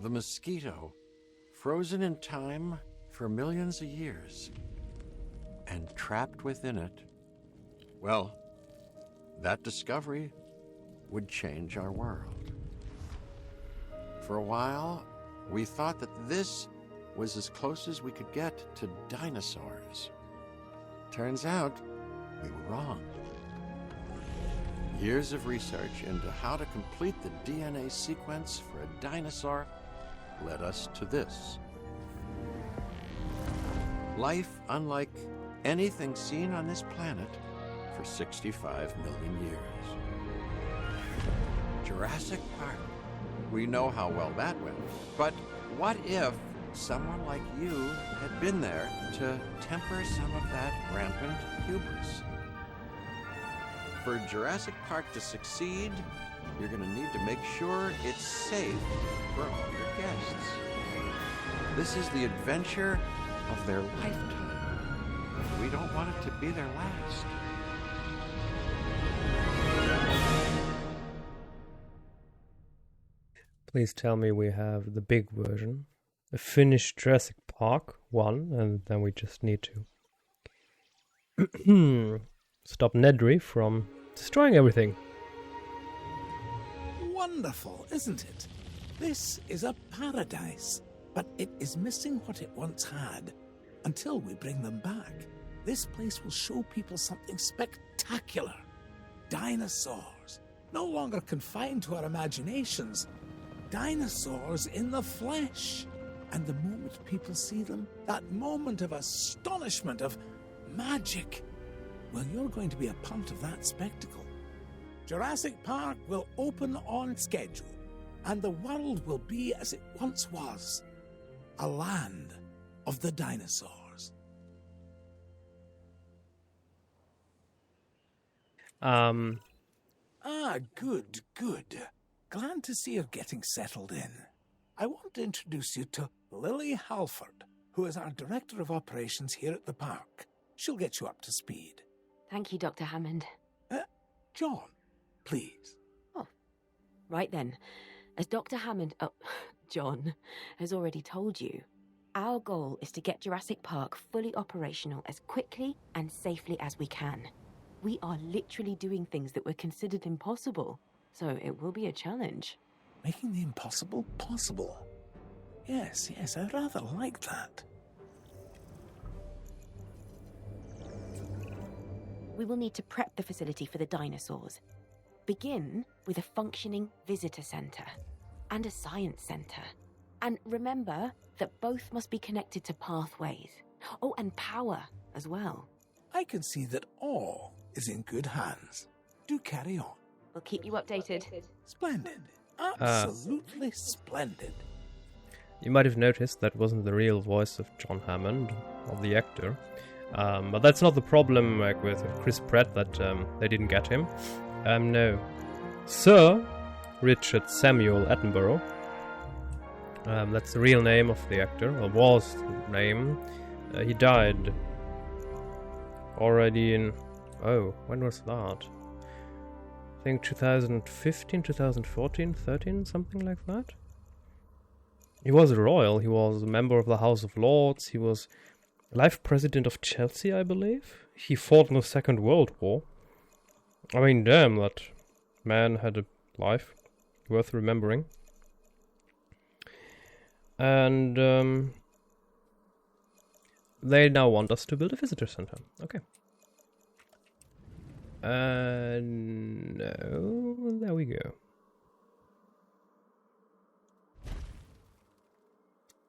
the mosquito, frozen in time for millions of years, and trapped within it, well, that discovery would change our world. For a while, we thought that this was as close as we could get to dinosaurs. Turns out, we were wrong. Years of research into how to complete the DNA sequence for a dinosaur led us to this. Life unlike anything seen on this planet for 65 million years. Jurassic Park. We know how well that went. But what if someone like you had been there to temper some of that rampant hubris? For Jurassic Park to succeed, you're going to need to make sure it's safe for all your guests. This is the adventure of their lifetime. We don't want it to be their last. Please tell me we have the big version, a finished Jurassic Park 1, and then we just need to stop Nedry from destroying everything. Wonderful, isn't it? This is a paradise, but it is missing what it once had. Until we bring them back, this place will show people something spectacular. Dinosaurs, no longer confined to our imaginations. Dinosaurs in the flesh. And the moment people see them, that moment of astonishment, of magic, well, you're going to be a part of that spectacle. Jurassic Park will open on schedule, and the world will be as it once was, a land of the dinosaurs. Good. Glad to see you're getting settled in. I want to introduce you to Lily Halford, who is our Director of Operations here at the park. She'll get you up to speed. Thank you, Dr. Hammond. John, please. Oh, right then. As Dr. Hammond, John, has already told you, our goal is to get Jurassic Park fully operational as quickly and safely as we can. We are literally doing things that were considered impossible, so it will be a challenge. Making the impossible possible. Yes, I rather like that. We will need to prep the facility for the dinosaurs. Begin with a functioning visitor center and a science center. And remember that both must be connected to pathways. Oh, and power as well. I can see that all is in good hands. Do carry on. We'll keep you updated. Splendid. Absolutely splendid. You might have noticed that wasn't the real voice of John Hammond, of the actor. But that's not the problem, like with Chris Pratt, that they didn't get him. No. Sir Richard Samuel Attenborough. That's the real name of the actor, or was the name. He died already in... Oh, when was that? I think 2015, 2014, 13, something like that. He was a royal. He was a member of the House of Lords. He was life president of Chelsea, I believe. He fought in the Second World War. I mean, damn, that man had a life worth remembering. And they now want us to build a visitor center. Okay. No, there we go.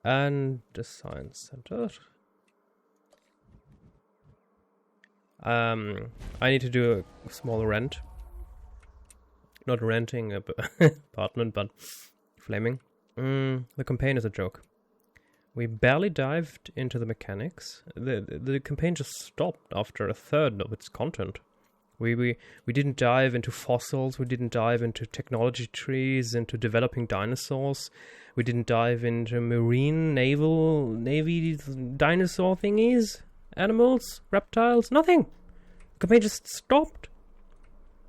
And the science center. I need to do a small rent. Not renting a apartment, but flaming. The campaign is a joke. We barely dived into the mechanics. The campaign just stopped after a third of its content. We didn't dive into fossils. We didn't dive into technology trees, into developing dinosaurs. We didn't dive into marine, navy dinosaur thingies, animals, reptiles, nothing. The campaign just stopped.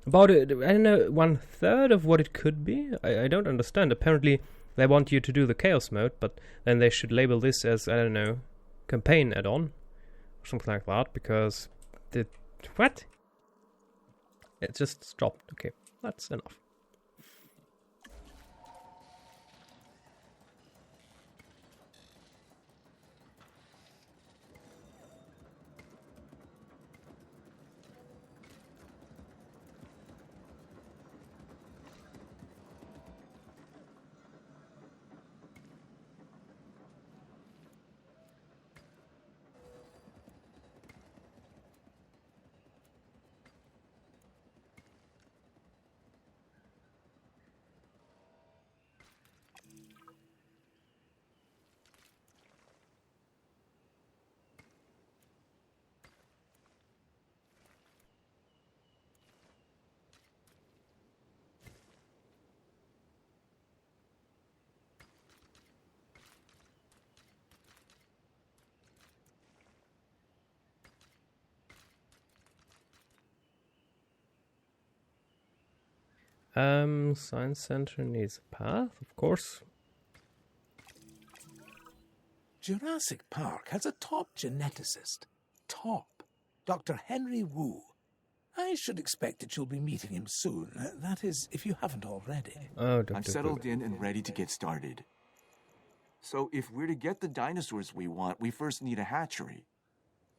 About, I don't know, 1/3 of what it could be? I don't understand. Apparently, They want you to do the Chaos mode, but then they should label this as, I don't know, campaign add-on. Or something like that, because... What? It just stopped. Okay, that's enough. Science Center needs a path, of course. Jurassic Park has a top geneticist. Top. Dr. Henry Wu. I should expect that you'll be meeting him soon. That is, if you haven't already. Oh, I'm settled in and ready to get started. So if we're to get the dinosaurs we want, we first need a hatchery.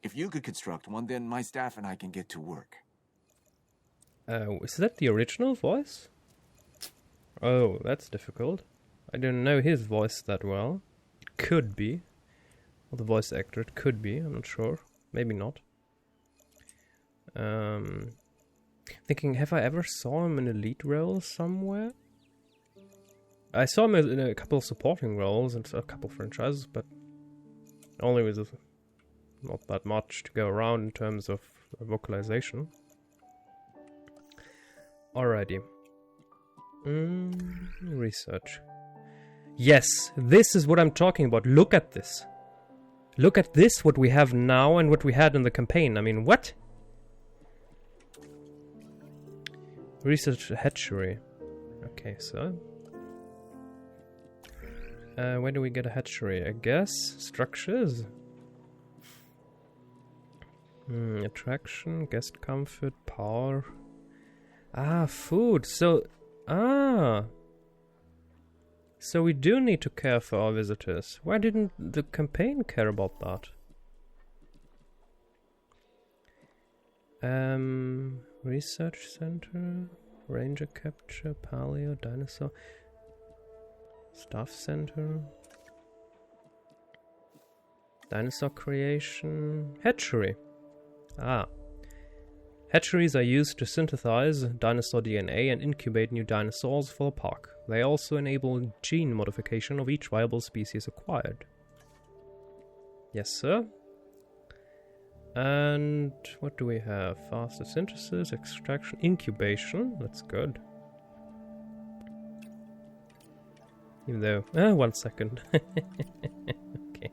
If you could construct one, then my staff and I can get to work. Is that the original voice? Oh, that's difficult. I don't know his voice that well. It could be. Or the voice actor, it could be, I'm not sure. Maybe not. Thinking, have I ever saw him in a lead role somewhere? I saw him in a couple of supporting roles and a couple of franchises, but only with not that much to go around in terms of vocalization. Alrighty. Research. Yes, this is what I'm talking about. Look at this. Look at this, what we have now and what we had in the campaign. I mean, what? Research hatchery. Okay, so... where do we get a hatchery? I guess structures. Attraction, guest comfort, power. Ah, food. So, so we do need to care for our visitors. Why didn't the campaign care about that? Research center, ranger capture, paleo, dinosaur, staff center, dinosaur creation, hatchery. Ah. Hatcheries are used to synthesize dinosaur DNA and incubate new dinosaurs for the park. They also enable gene modification of each viable species acquired. Yes, sir. And what do we have? Faster synthesis, extraction, incubation. That's good. Even though... 1 second. Okay.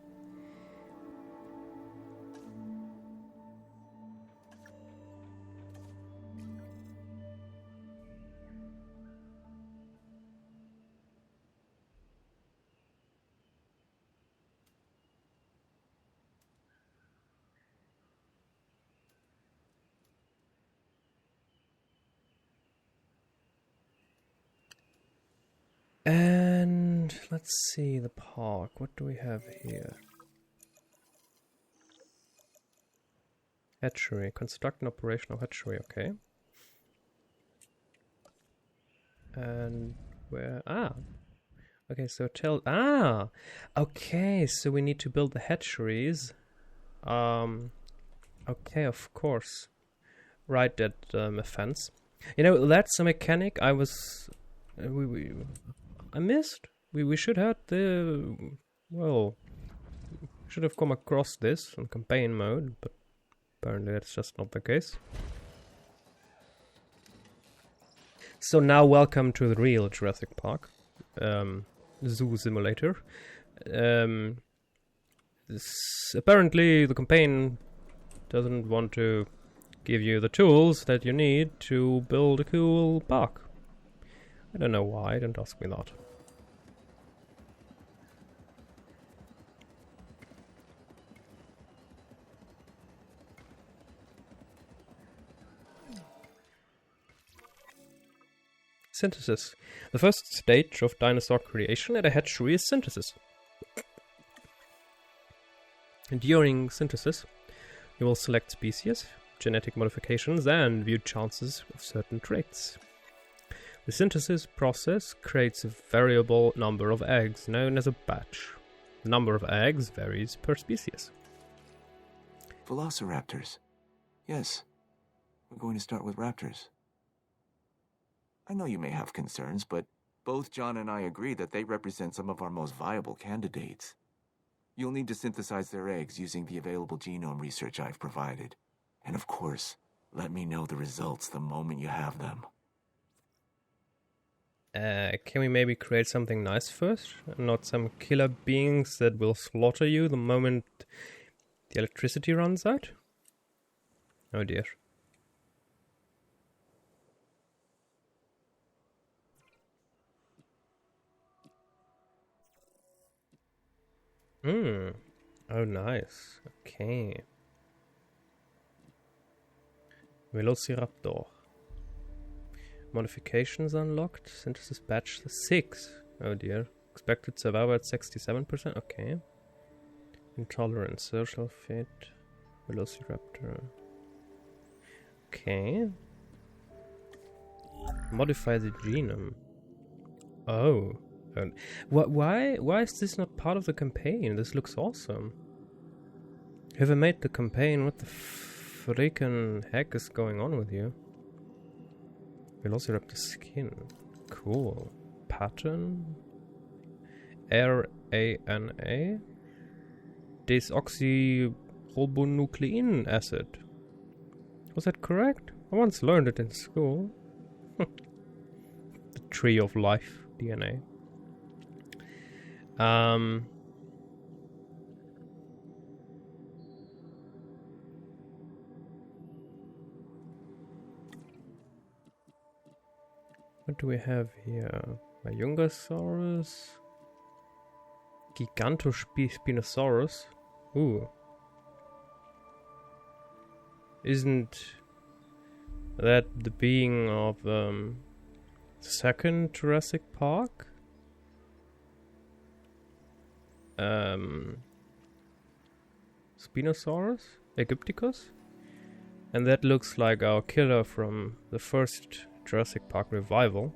And let's see the park. What do we have here? Hatchery. Construct an operational hatchery. Okay. And where? Ah. Okay, so tell... Ah! Okay, so we need to build the hatcheries. Okay, of course. Right at a fence. You know, that's a mechanic I was... I missed. We should have the... Well... Should have come across this in campaign mode, but apparently that's just not the case. So now welcome to the real Jurassic Park. Zoo simulator. Apparently the campaign doesn't want to give you the tools that you need to build a cool park. I don't know why, don't ask me that. Synthesis. The first stage of dinosaur creation at a hatchery is synthesis. And during synthesis, you will select species, genetic modifications, and view chances of certain traits. The synthesis process creates a variable number of eggs, known as a batch. The number of eggs varies per species. Velociraptors. Yes. We're going to start with raptors. I know you may have concerns, but both John and I agree that they represent some of our most viable candidates. You'll need to synthesize their eggs using the available genome research I've provided. And of course, let me know the results the moment you have them. Can we maybe create something nice first? Not some killer beings that will slaughter you the moment the electricity runs out? Oh dear. Oh nice. Okay. Velociraptor. Modifications unlocked. Synthesis batch 6. Oh dear. Expected survival at 67%. Okay. Intolerance. Social fit. Velociraptor. Okay. Modify the genome. Oh. Why is this not part of the campaign? This looks awesome. Have I made the campaign? What the freaking heck is going on with you? Velociraptor skin. Cool. Pattern. RANA. Desoxyribonucleic acid. Was that correct? I once learned it in school. The tree of life, DNA. What do we have here? Mayungasaurus. Gigantospinosaurus. Ooh. Isn't that the being of the second Jurassic Park? Spinosaurus? Aegypticus? And that looks like our killer from the first Jurassic Park revival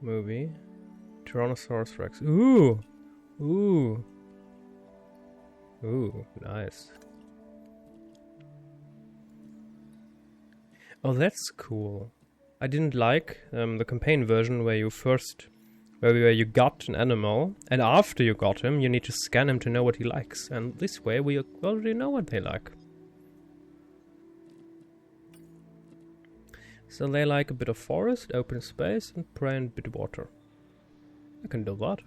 movie. Tyrannosaurus Rex. Ooh! Ooh! Ooh, nice. Oh, that's cool. I didn't like the campaign version where you got an animal, and after you got him, you need to scan him to know what he likes. And this way, we already know what they like. So they like a bit of forest, open space, and prey and a bit of water. I can do that.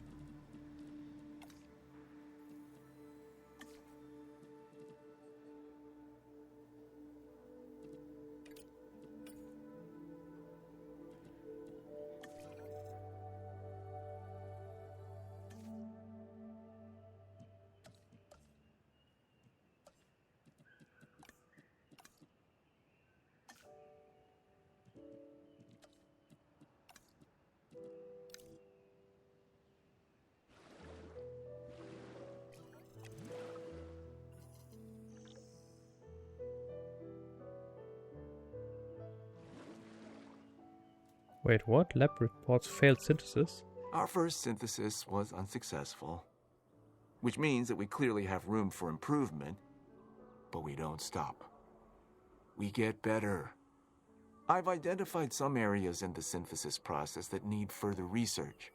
Wait, what? Lab reports failed synthesis? Our first synthesis was unsuccessful, which means that we clearly have room for improvement, but we don't stop. We get better. I've identified some areas in the synthesis process that need further research.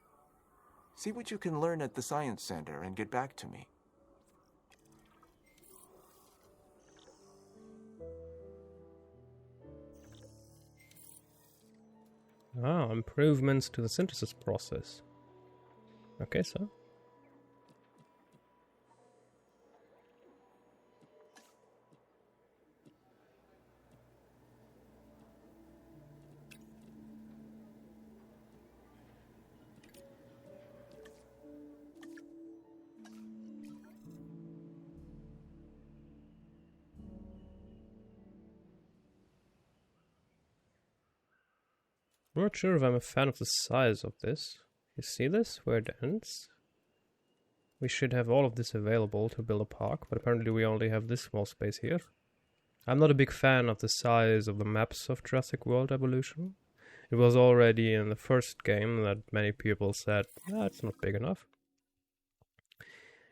See what you can learn at the Science Center and get back to me. Ah, improvements to the synthesis process. Okay, so. I'm not sure if I'm a fan of the size of this. You see this? Where it ends? We should have all of this available to build a park, but apparently we only have this small space here. I'm not a big fan of the size of the maps of Jurassic World Evolution. It was already in the first game that many people said, it's not big enough.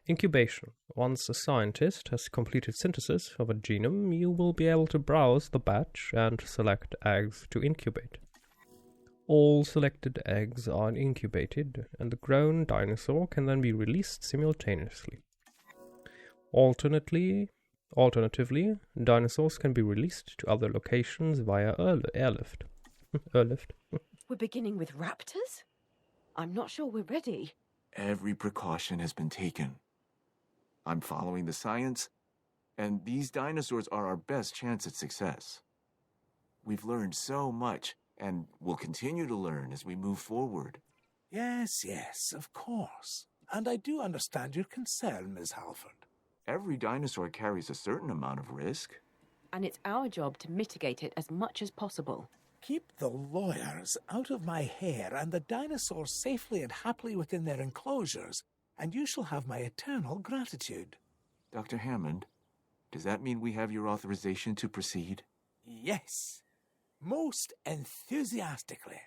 Incubation. Once a scientist has completed synthesis of a genome, you will be able to browse the batch and select eggs to incubate. All selected eggs are incubated, and the grown dinosaur can then be released simultaneously. Alternatively, dinosaurs can be released to other locations via airlift. Airlift. We're beginning with raptors? I'm not sure we're ready. Every precaution has been taken. I'm following the science, and these dinosaurs are our best chance at success. We've learned so much, and we'll continue to learn as we move forward. Yes, of course. And I do understand your concern, Ms. Halford. Every dinosaur carries a certain amount of risk. And it's our job to mitigate it as much as possible. Keep the lawyers out of my hair and the dinosaurs safely and happily within their enclosures, and you shall have my eternal gratitude. Dr. Hammond, does that mean we have your authorization to proceed? Yes, most enthusiastically.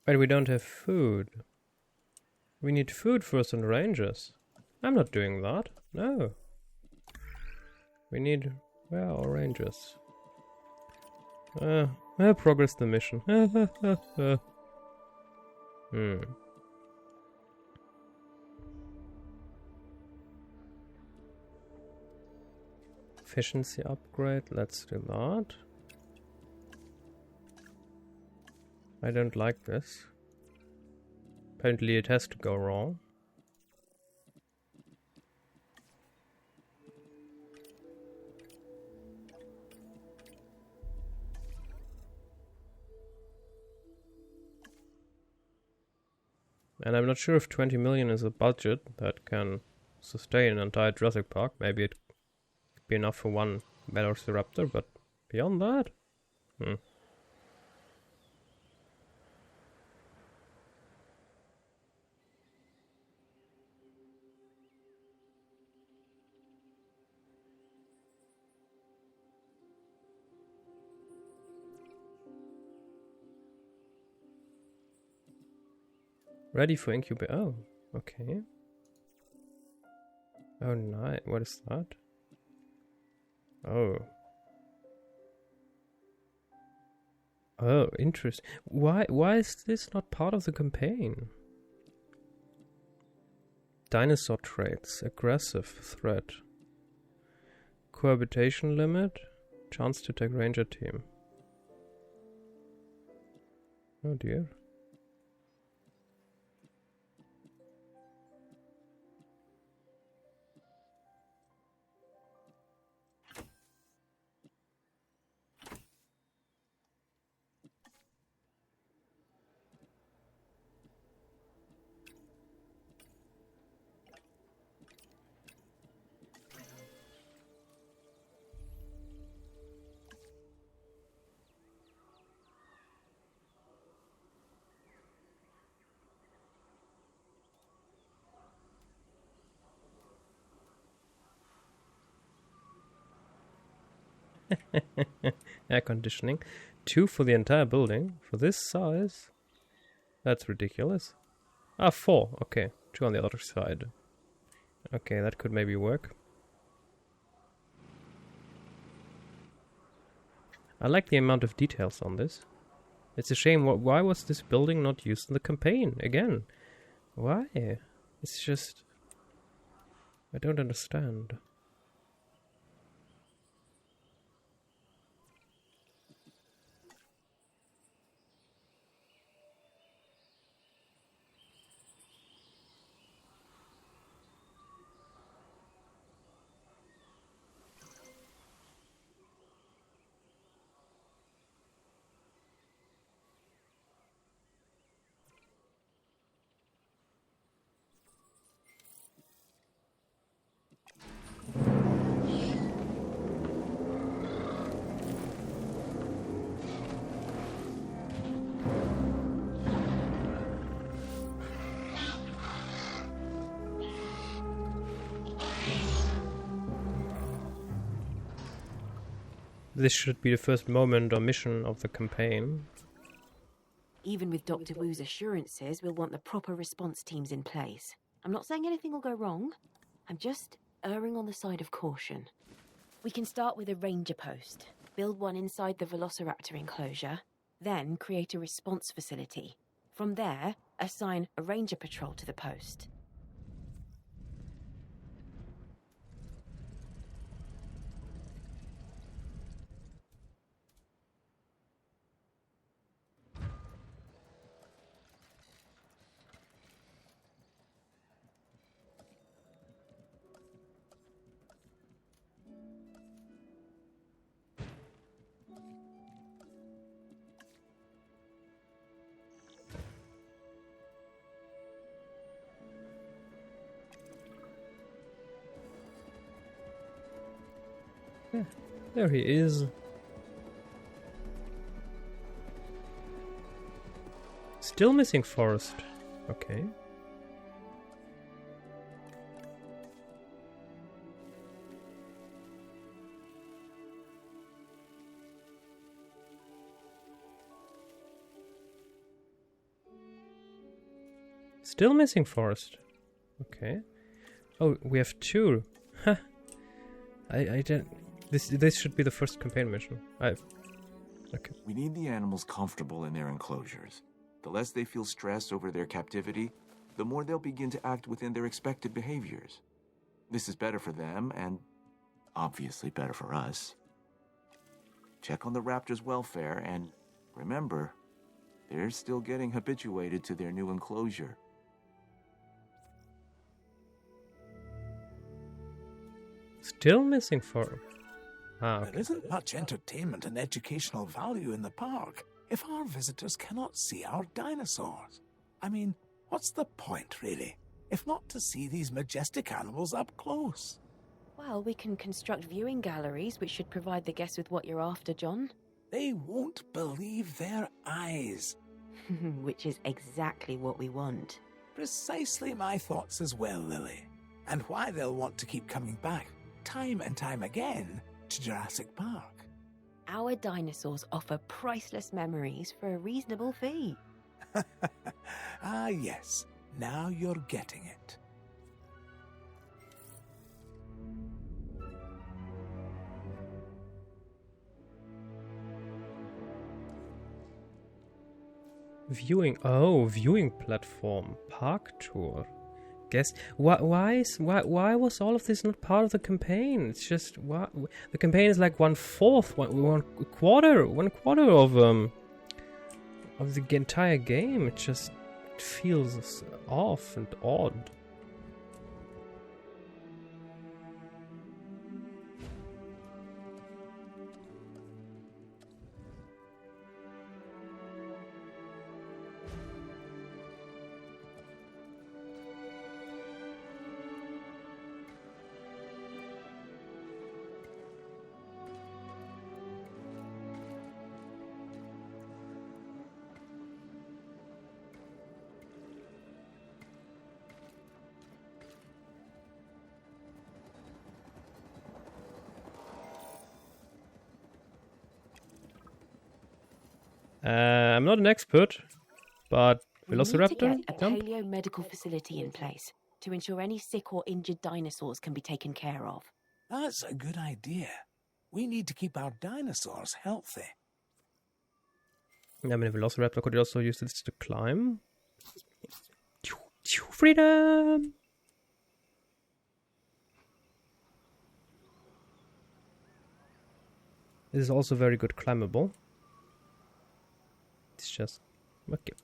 But we don't have food. We need food for us and rangers. I'm not doing that. No. We need... where are our rangers? Progress the mission. Efficiency upgrade, let's do that. I don't like this. Apparently it has to go wrong. And I'm not sure if 20 million is a budget that can sustain an entire Jurassic Park. Maybe it could be enough for one Velociraptor, but beyond that? Ready for incubate. Oh, okay. Oh, nice. What is that? Oh. Oh, interesting. Why is this not part of the campaign? Dinosaur traits. Aggressive threat. Cohabitation limit. Chance to take ranger team. Oh dear. Air conditioning. 2 for the entire building. For this size? That's ridiculous. 4. Okay. 2 on the other side. Okay, that could maybe work. I like the amount of details on this. It's a shame. Why was this building not used in the campaign? Again. Why? It's just... I don't understand. This should be the first moment or mission of the campaign. Even with Dr. Wu's assurances, we'll want the proper response teams in place. I'm not saying anything will go wrong. I'm just erring on the side of caution. We can start with a ranger post, build one inside the Velociraptor enclosure, then create a response facility. From there, assign a ranger patrol to the post. Yeah, there he is. Still missing Forest. Okay. Still missing Forest. Okay. Oh, we have two. Huh. I didn't. This should be the first campaign mission. Okay. We need the animals comfortable in their enclosures. The less they feel stress over their captivity, the more they'll begin to act within their expected behaviors. This is better for them and obviously better for us. Check on the raptors' welfare and remember, they're still getting habituated to their new enclosure. Still missing Forest. Okay. There isn't much entertainment and educational value in the park if our visitors cannot see our dinosaurs. I mean, what's the point, really, if not to see these majestic animals up close? Well, we can construct viewing galleries, which should provide the guests with what you're after, John. They won't believe their eyes. Which is exactly what we want. Precisely my thoughts as well, Lily. And why they'll want to keep coming back, time and time again, to Jurassic Park. Our dinosaurs offer priceless memories for a reasonable fee. Ah, yes. Now you're getting it. Viewing platform, park tour. Guess why was all of this not part of the campaign? It's just the campaign is like one quarter of the entire game. It just feels off and odd. I'm not an expert, but Velociraptor. We need to get a paleo-medical facility in place to ensure any sick or injured dinosaurs can be taken care of. That's a good idea. We need to keep our dinosaurs healthy. I mean, a Velociraptor could also use this to climb. Freedom! This is also very good climbable. It's just okay.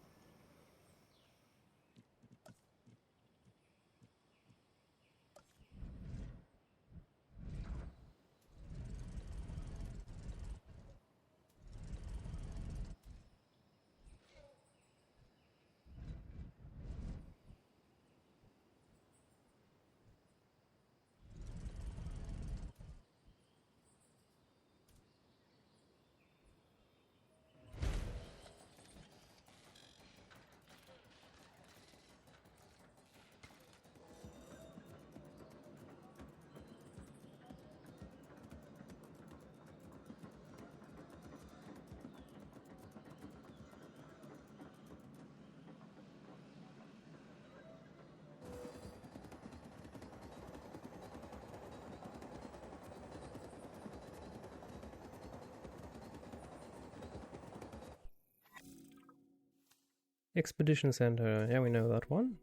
Expedition Center. Yeah, we know that one.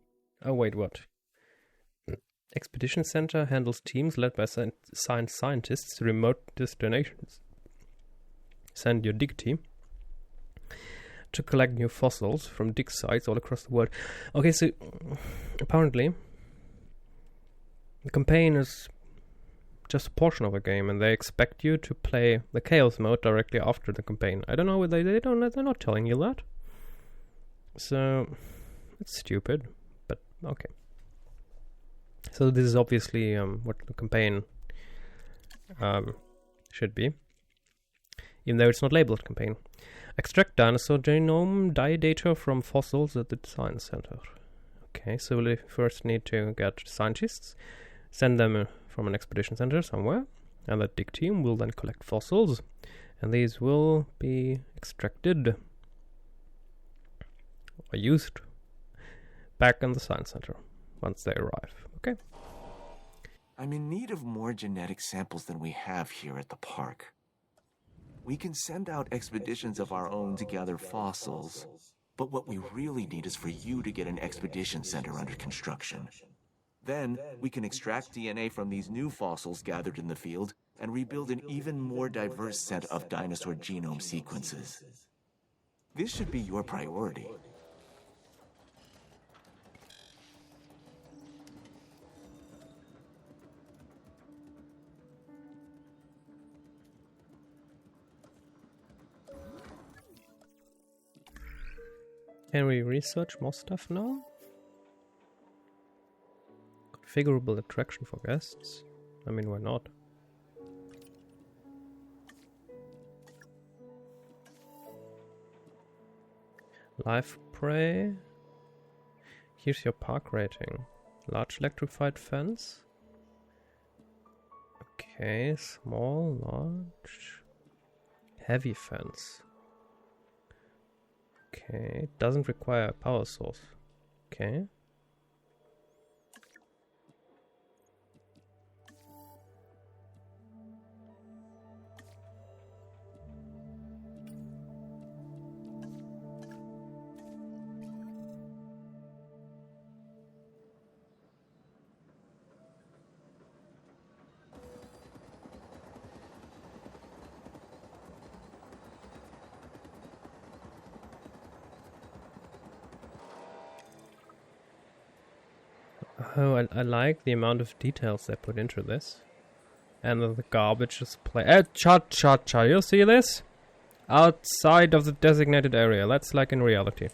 Oh, wait, what? Expedition Center handles teams led by scientists to remote destinations. Send your dig team to collect new fossils from dig sites all across the world. Okay, so apparently the campaign is just a portion of a game, and they expect you to play the Chaos mode directly after the campaign. I don't know whether they're not telling you that. So it's stupid, but okay. So this is obviously what the campaign should be, even though it's not labeled campaign. Extract dinosaur genome data from fossils at the science center. Okay, so we first need to get scientists, send them from an expedition center somewhere, and that dig team will then collect fossils, and these will be extracted or used back in the science center once they arrive. Okay. I'm in need of more genetic samples than we have here at the park. We can send out expeditions of our own to gather fossils, but what we really need is for you to get an expedition center under construction. Then, we can extract DNA from these new fossils gathered in the field and rebuild an even more diverse set of dinosaur genome sequences. This should be your priority. Can we research more stuff now? Configurable attraction for guests. I mean, why not? Live prey. Here's your park rating. Large electrified fence. Okay, small, large. Heavy fence. Okay, it doesn't require a power source. Okay. Oh, I like the amount of details they put into this. And then the garbage is cha. You see this? Outside of the designated area. That's like in reality.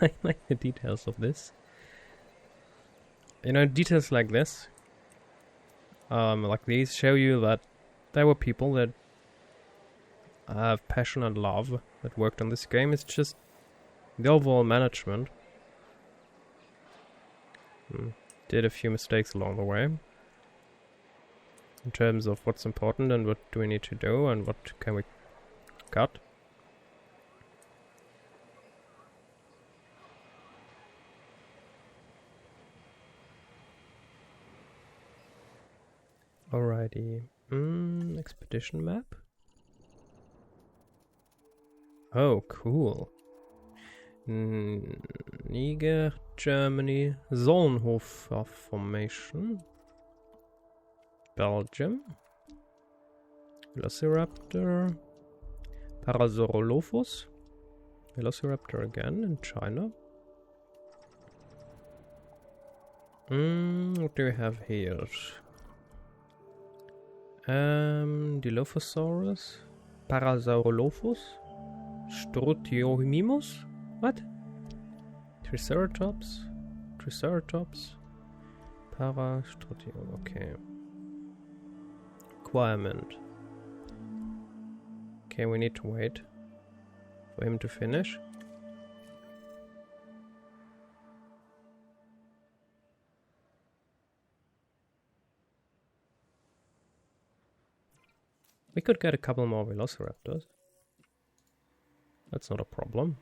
I like the details of this. You know, details like this, like these, show you that there were people that have passion and love that worked on this game. It's just the overall management did a few mistakes along the way in terms of what's important and what do we need to do and what can we cut. Alrighty. Expedition map. Oh, cool. Niger, Germany, Solnhofer Formation, Belgium, Velociraptor, Parasaurolophus, Velociraptor again in China. What do we have here? Dilophosaurus, Parasaurolophus, Strutiomimus. What? Triceratops, Strutio. Okay. Requirement. Okay, we need to wait for him to finish. We could get a couple more velociraptors. That's not a problem.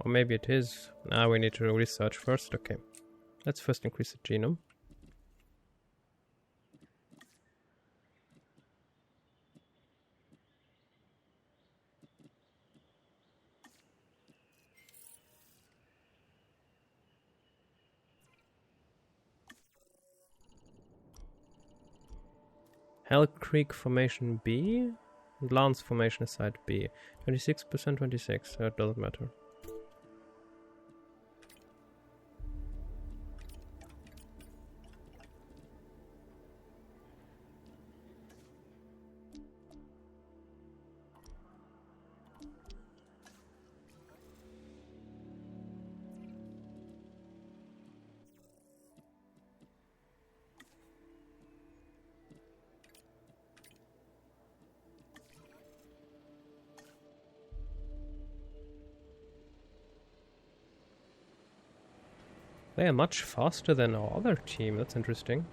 Or maybe it is. Now we need to research first. Okay. Let's first increase the genome. Hell Creek Formation B. Lance Formation is side B. 26%, 26. That doesn't matter. They are much faster than our other team. That's interesting.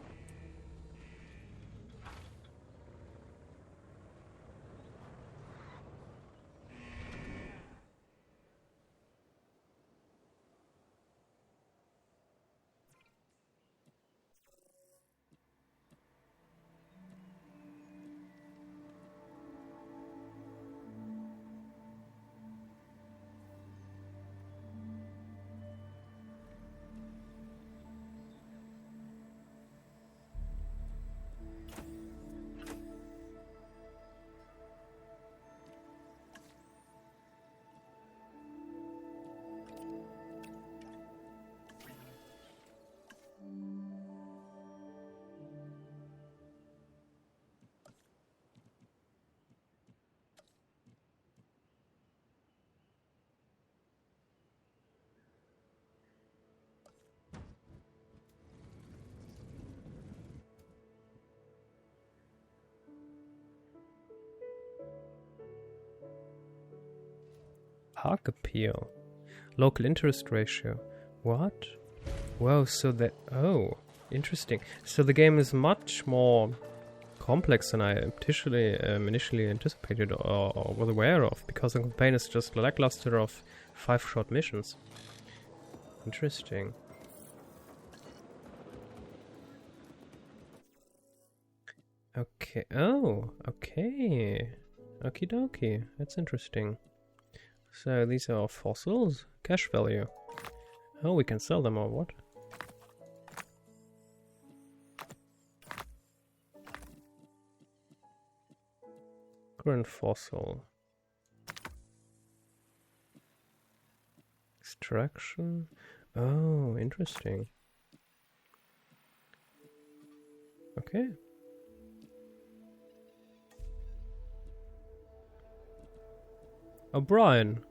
Park appeal. Local interest ratio. What? Whoa, so that... Oh, interesting. So the game is much more complex than I initially anticipated or was aware of, because the campaign is just a lackluster of 5 short missions. Interesting. Okay. Oh, okay. Okie dokie. That's interesting. So these are fossils? Cash value. Oh, we can sell them or what? Current fossil. Extraction. Oh, interesting. Okay. O'Brien.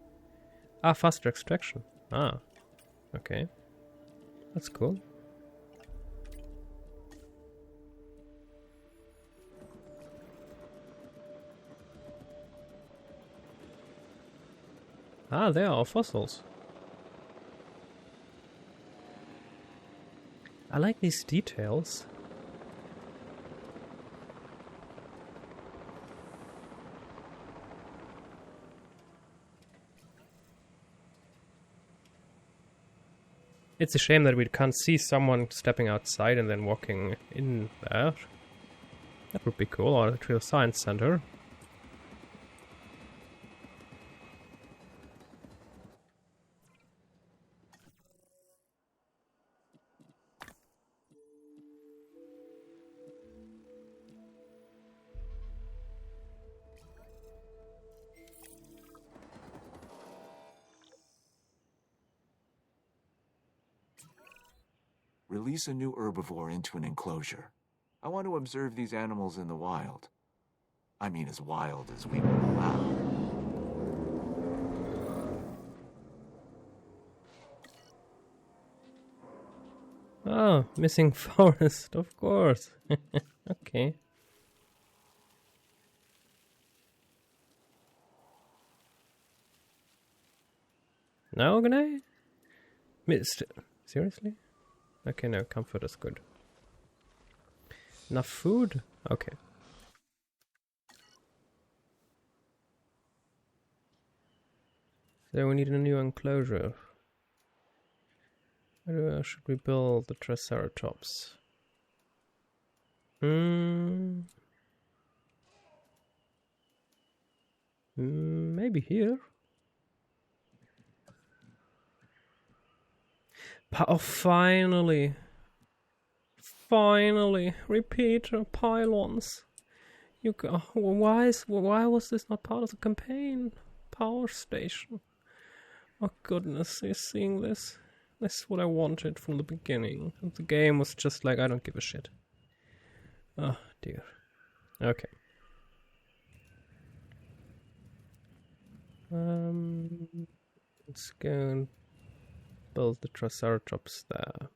Ah, faster extraction. Ah, okay. That's cool. Ah, there are fossils. I like these details. It's a shame that we can't see someone stepping outside and then walking in there. That would be cool, or to the science center. Release a new herbivore into an enclosure. I want to observe these animals in the wild. I mean, as wild as we will allow. Oh, missing forest, of course. Okay. Now can I? Missed. Seriously? Okay, no, comfort is good. Enough food? Okay. So we need a new enclosure. Where should we build the Triceratops? Maybe here. Oh, finally! Finally! Repeater pylons! Why was this not part of the campaign? Power station. Oh goodness, you're seeing this? This is what I wanted from the beginning. And the game was just like, I don't give a shit. Oh dear. Okay. Let's go and build the Triceratops there.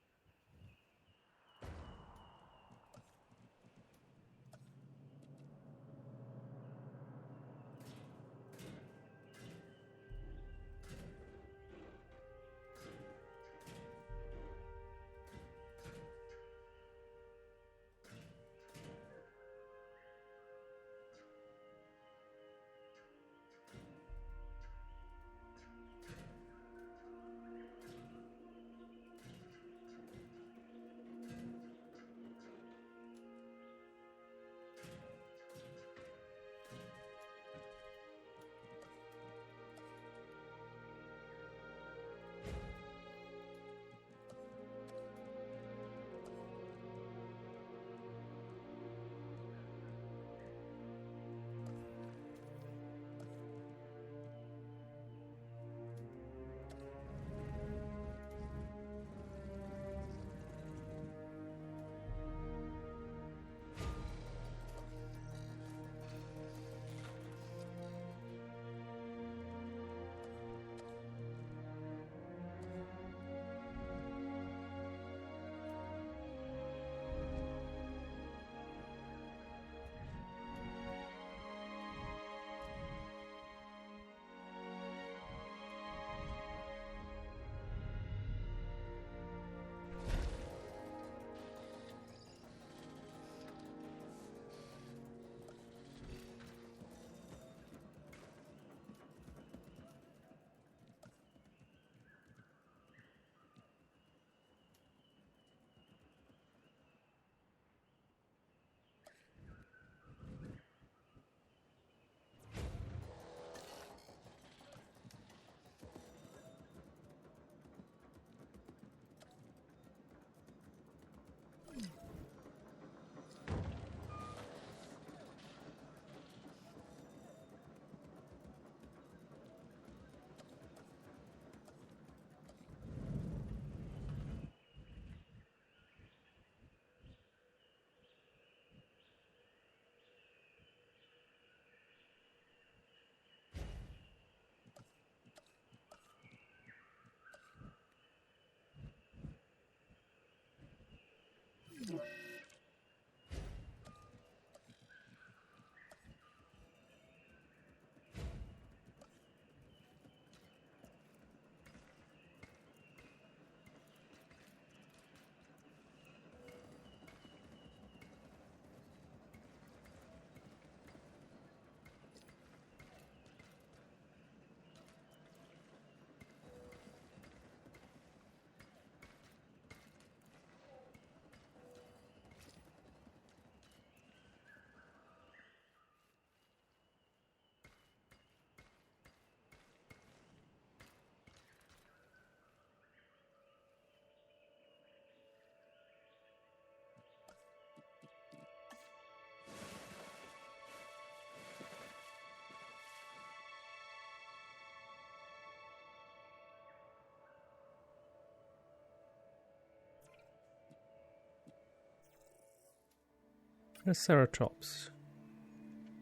Triceratops.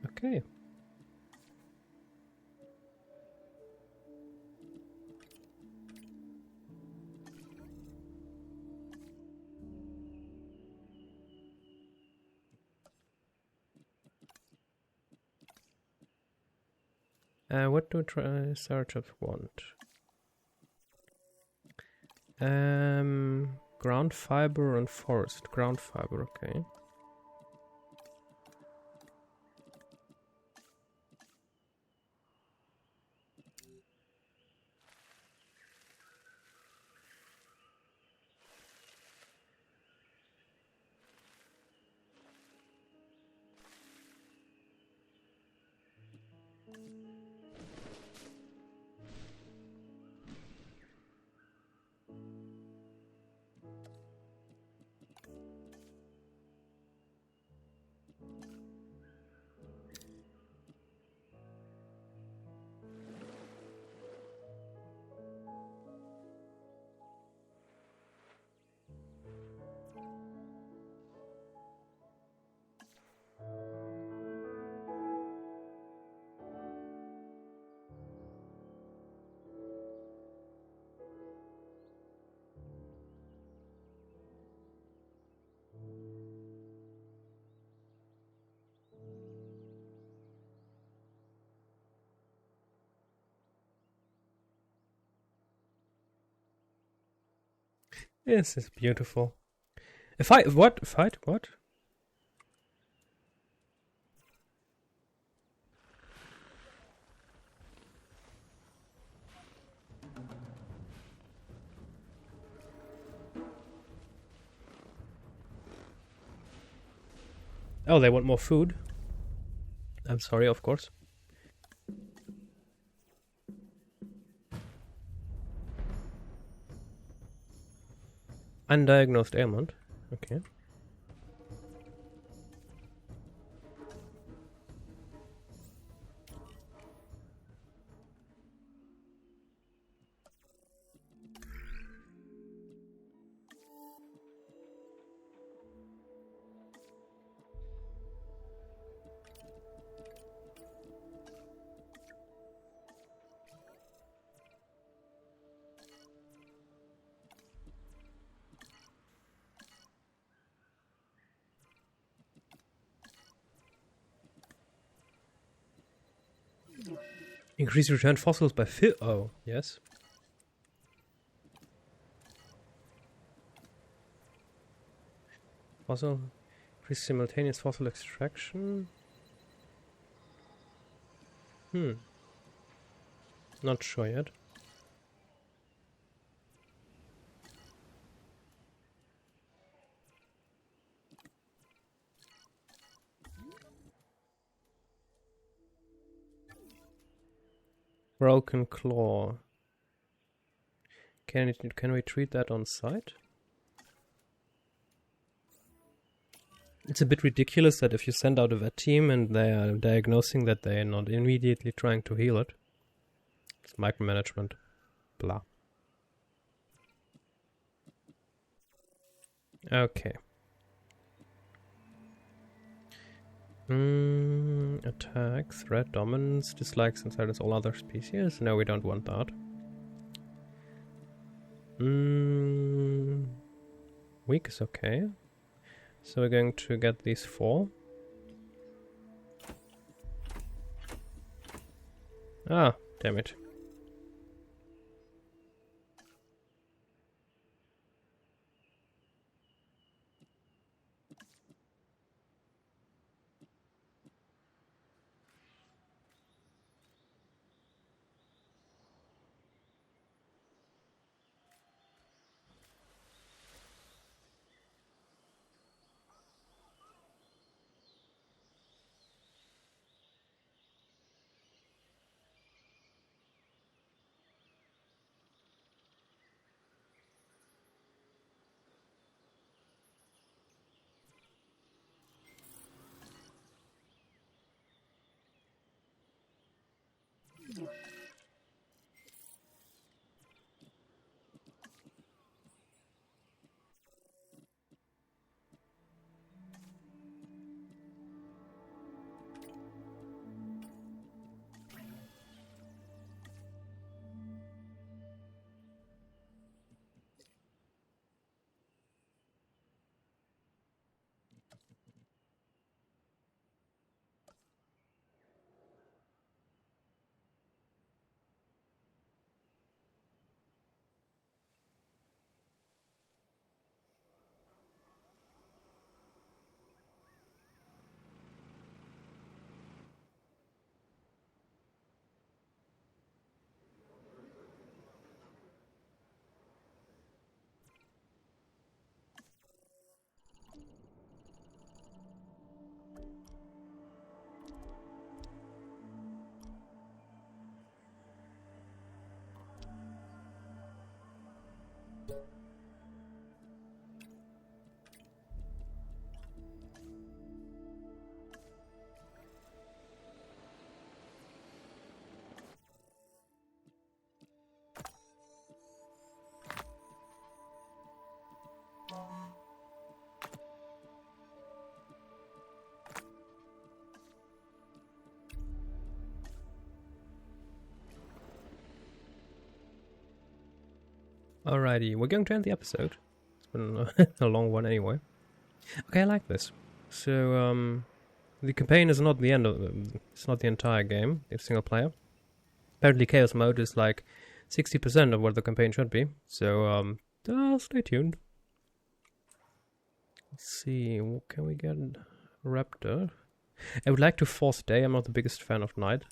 Okay. What do Triceratops want? Ground fiber and forest. Ground fiber, okay. This is beautiful. A fight? What? Fight? What? Oh, they want more food. I'm sorry, of course. Undiagnosed ailment. Okay. Increase return fossils by oh, yes. Fossil. Increase simultaneous fossil extraction. Not sure yet. Broken claw. Can we treat that on site? It's a bit ridiculous that if you send out a vet team and they are diagnosing that they are not immediately trying to heal it. It's micromanagement. Blah. Okay. Attack, threat, dominance, dislikes and silence all other species. No, we don't want that. Weak is okay. So we're going to get these 4. Ah, damn it. Alrighty, we're going to end the episode. It's been a long one anyway. Okay, I like this. So, the campaign is not the end of it's not the entire game. It's single player. Apparently, chaos mode is like 60% of what the campaign should be. So, Stay tuned. Let's see, can we get a raptor? I would like to force day. I'm not the biggest fan of night.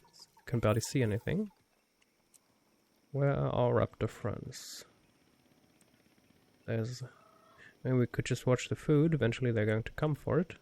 Can barely see anything. Where are our raptor friends? There's... Maybe we could just watch the food. Eventually they're going to come for it.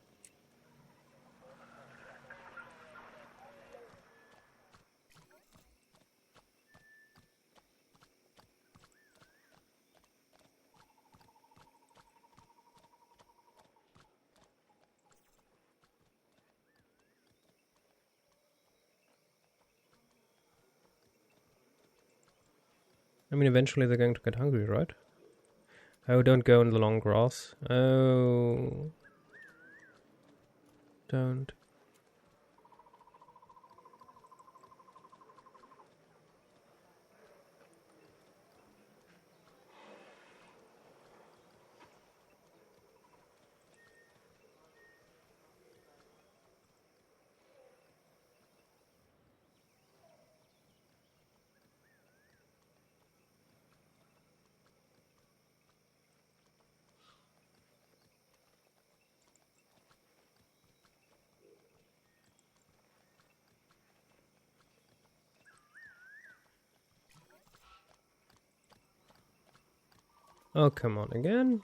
I mean, eventually they're going to get hungry, right? Oh, don't go in the long grass. Oh. Don't. Oh, come on again.